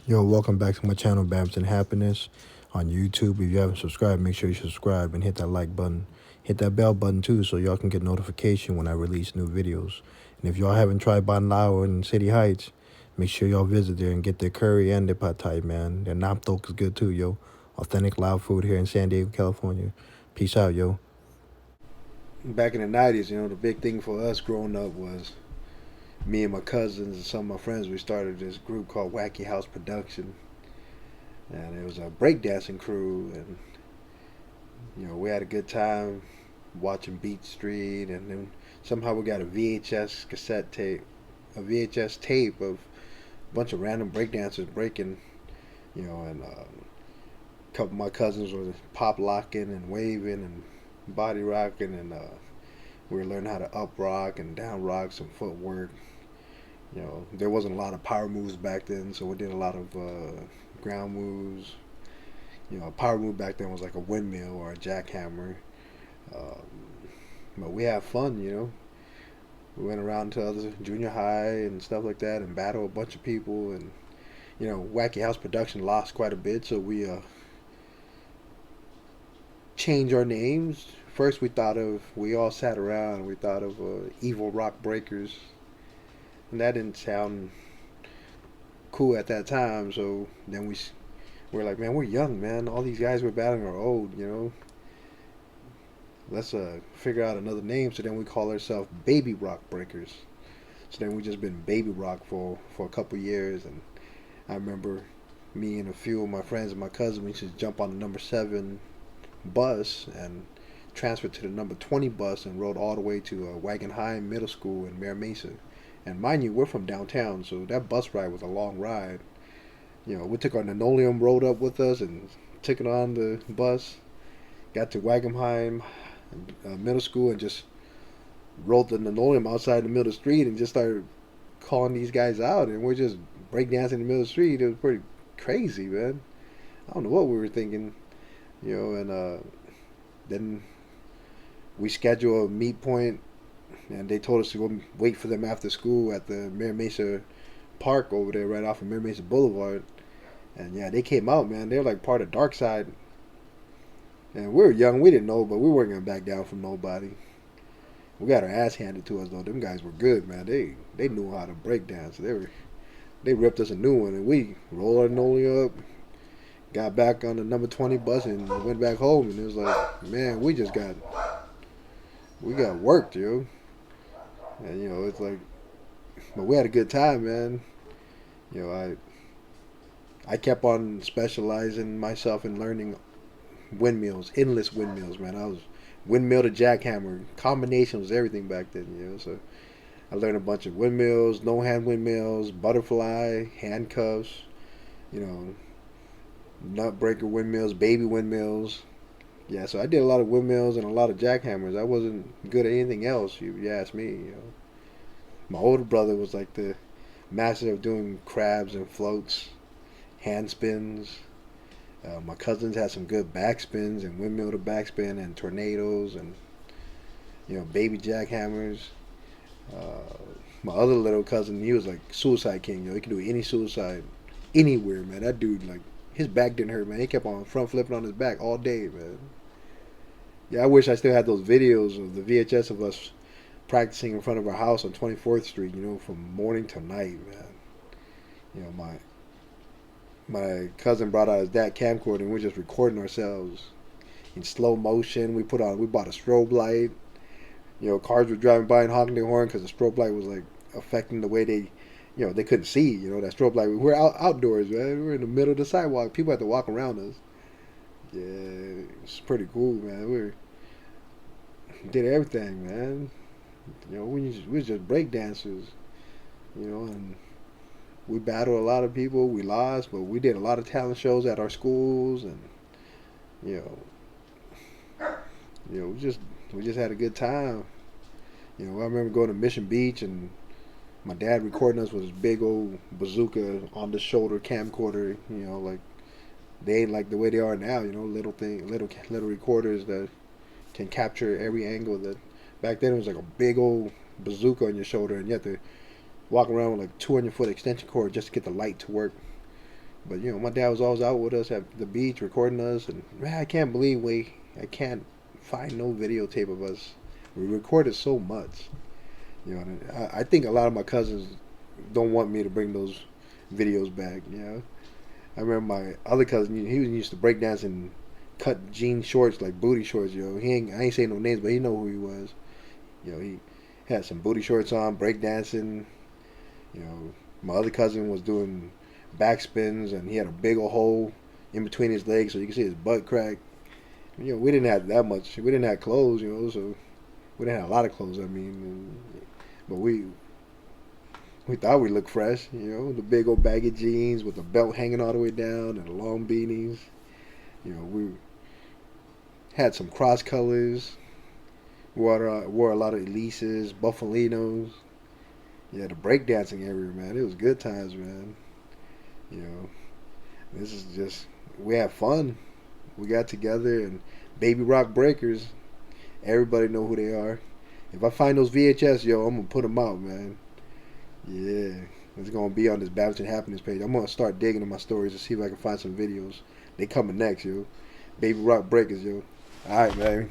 Yo, welcome back to my channel, Babs and Happiness on YouTube. If you haven't subscribed, make sure you subscribe and hit that like button. Hit that bell button too so y'all can get notification when I release new videos. And if y'all haven't tried Banlao in City Heights, make sure y'all visit there and get their curry and their pad thai, man. Their namtok is good too, yo. Authentic Lao food here in San Diego, California. Peace out, yo. Back in the 90s, the big thing for us growing up was me and my cousins and some of my friends, we started this group called Wacky House Production. And it was a breakdancing crew, and we had a good time watching Beat Street, and then somehow we got a VHS cassette tape, a VHS tape of a bunch of random breakdancers breaking, and a couple of my cousins were pop locking and waving and body rocking, and we were learning how to up rock and down rock, some footwork. There wasn't a lot of power moves back then, so we did a lot of ground moves. A power move back then was like a windmill or a jackhammer. Um, but we had fun. We went around to other junior high and stuff like that and battled a bunch of people. And, Wacky House Production lost quite a bit, so we changed our names. First, we all sat around and we thought of Evil Roc Breakers. And that didn't sound cool at that time, so then we're like, man, we're young, man. All these guys we're battling are old. Let's figure out another name. So then we call ourselves Baby Roc Breakers. So then we just been Baby Roc for a couple years. And I remember me and a few of my friends and my cousin, we just jump on the number 7 bus and transferred to the number 20 bus and rode all the way to Wagenheim Middle School in Mira Mesa. And mind you, we're from downtown, so that bus ride was a long ride. We took our linoleum road up with us and took it on the bus. Got to Wagenheim Middle School and just rolled the linoleum outside the middle of the street and just started calling these guys out. And we're just breakdancing in the middle of the street. It was pretty crazy, man. I don't know what we were thinking, and then we scheduled a meet point, and they told us to go wait for them after school at the Mira Mesa Park over there, right off of Mira Mesa Boulevard. And yeah, they came out, man. They're like part of Dark Side. And we were young, we didn't know, but we weren't gonna back down from nobody. We got our ass handed to us though. Them guys were good, man. They knew how to break dance. They ripped us a new one, and we rolled our noli up, got back on the number 20 bus, and went back home. And it was like, man, we got worked, yo. And it's like, but we had a good time, man. I kept on specializing myself in learning windmills, endless windmills, man. I was windmill to jackhammer. Combination was everything back then. So I learned a bunch of windmills, no hand windmills, butterfly, handcuffs, you know, nut breaker windmills, baby windmills. Yeah, so I did a lot of windmills and a lot of jackhammers. I wasn't good at anything else, if you ask me. My older brother was like the master of doing crabs and floats, hand spins. My cousins had some good backspins and windmill to backspin and tornadoes and baby jackhammers. Uh, my other little cousin, he was like suicide king. He could do any suicide anywhere, man. That dude, like, his back didn't hurt, man. He kept on front flipping on his back all day, man. Yeah, I wish I still had those videos of the VHS of us practicing in front of our house on 24th Street. From morning to night, man. My cousin brought out his dad camcorder and we are just recording ourselves in slow motion. We bought a strobe light. Cars were driving by and honking their horn because the strobe light was like affecting the way they couldn't see. That strobe light. We're outdoors, man. We're in the middle of the sidewalk. People had to walk around us. Yeah, it's pretty cool, man. We did everything, man. We was just break dancers. And we battled a lot of people. We lost, but we did a lot of talent shows at our schools, and you know, we just had a good time. I remember going to Mission Beach and my dad recording us with his big old bazooka on the shoulder camcorder. Like they ain't like the way they are now. Little recorders that can capture every angle. That back then it was like a big old bazooka on your shoulder, and you had to walk around with like 200-foot extension cord just to get the light to work. But my dad was always out with us at the beach recording us, and man, I can't find no videotape of us. We recorded so much. And I think a lot of my cousins don't want me to bring those videos back. I remember my other cousin, he was used to break dance and cut jean shorts like booty shorts. I ain't saying no names, but he know who he was. He had some booty shorts on, break dancing. You know, my other cousin was doing backspins, and he had a big old hole in between his legs so you can see his butt crack. We didn't have that much. We didn't have clothes, so we didn't have a lot of clothes. I mean, but we thought we looked fresh. The big old baggy jeans with the belt hanging all the way down and the long beanies. We had some cross colors. Wore a lot of Elises, Buffalinos. Yeah, the breakdancing area, man. It was good times, man. You know, this is just we had fun. We got together and Baby Roc Breakers. Everybody know who they are. If I find those VHS, I'm gonna put them out, man. Yeah, it's gonna be on this Babington Happiness page. I'm gonna start digging in my stories to see if I can find some videos. They coming next, yo. Baby Roc Breakers, yo. All right, man.